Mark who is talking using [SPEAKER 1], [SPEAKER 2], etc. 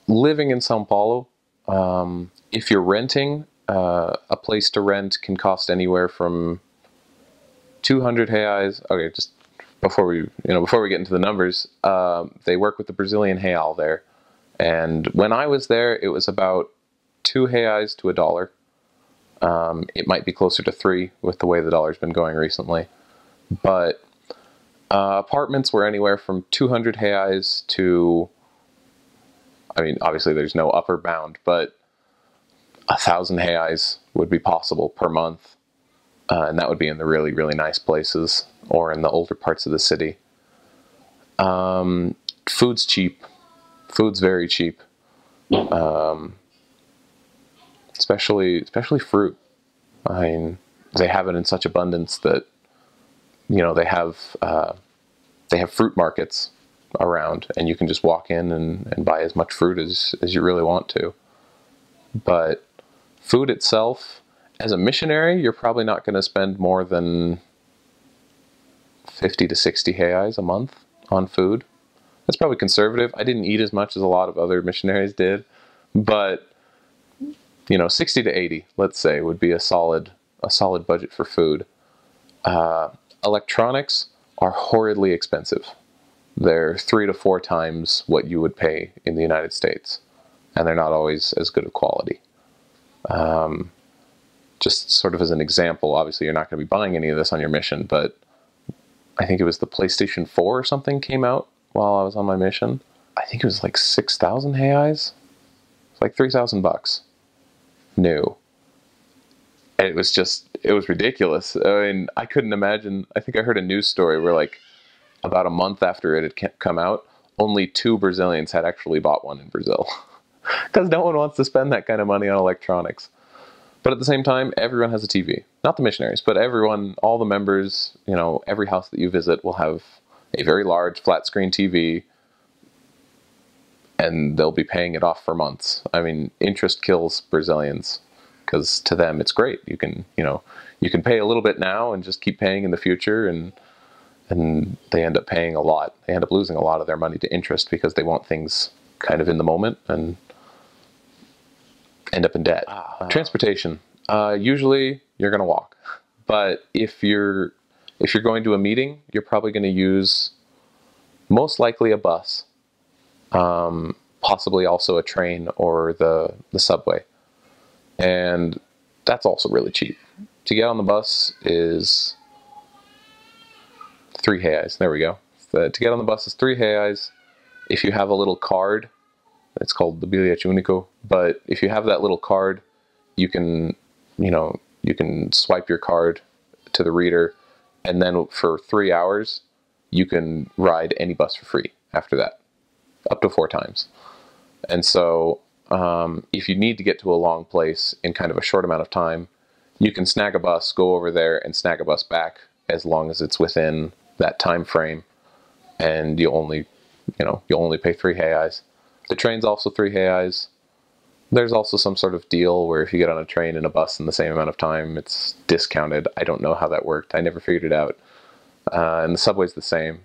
[SPEAKER 1] living in Sao Paulo, if you're renting, a place to rent can cost anywhere from 200 reais. Okay, just before we get into the numbers, they work with the Brazilian real there, and when I was there, it was about 2 reais to a dollar. It might be closer to three with the way the dollar's been going recently, but apartments were anywhere from 200 reais to, I mean, obviously there's no upper bound, but 1,000 reais would be possible per month. And that would be in the really, really nice places or in the older parts of the city. Food's cheap. Food's very cheap. Especially fruit. I mean, they have it in such abundance that, they have fruit markets around, and you can just walk in and buy as much fruit as you really want to. But food itself, as a missionary, you're probably not going to spend more than 50 to 60 reais a month on food. That's probably conservative. I didn't eat as much as a lot of other missionaries did, but 60 to 80, let's say, would be a solid budget for food. Electronics are horridly expensive. They're 3 to 4 times what you would pay in the United States, and they're not always as good of quality. Just sort of as an example, obviously you're not going to be buying any of this on your mission, but I think it was the PlayStation 4 or something came out while I was on my mission. I think it was like 6,000 reais. It's like $3,000 new. And it was ridiculous. I mean, I couldn't imagine. I think I heard a news story where, like, about a month after it had come out, only 2 Brazilians had actually bought one in Brazil. Because no one wants to spend that kind of money on electronics. But at the same time, everyone has a TV. Not the missionaries, but everyone, all the members, every house that you visit will have a very large flat screen TV, and they'll be paying it off for months. I mean, interest kills Brazilians, because to them it's great. You can pay a little bit now and just keep paying in the future, and they end up paying a lot. They end up losing a lot of their money to interest because they want things kind of in the moment and end up in debt. Transportation. Usually you're going to walk, but if you're going to a meeting, you're probably going to use most likely a bus, possibly also a train or the subway, and that's also really cheap. To get on the bus is 3 reais. There we go. To get on the bus is 3 reais. If you have a little card, it's called the bilhete único, but if you have that little card, you can swipe your card to the reader, and then for 3 hours, you can ride any bus for free after that, up to 4 times. And so if you need to get to a long place in kind of a short amount of time, you can snag a bus, go over there, and snag a bus back as long as it's within that time frame, and you'll only pay 3 reais. The train's also 3 reais. There's also some sort of deal where if you get on a train and a bus in the same amount of time, it's discounted. I don't know how that worked. I never figured it out. And the subway's the same.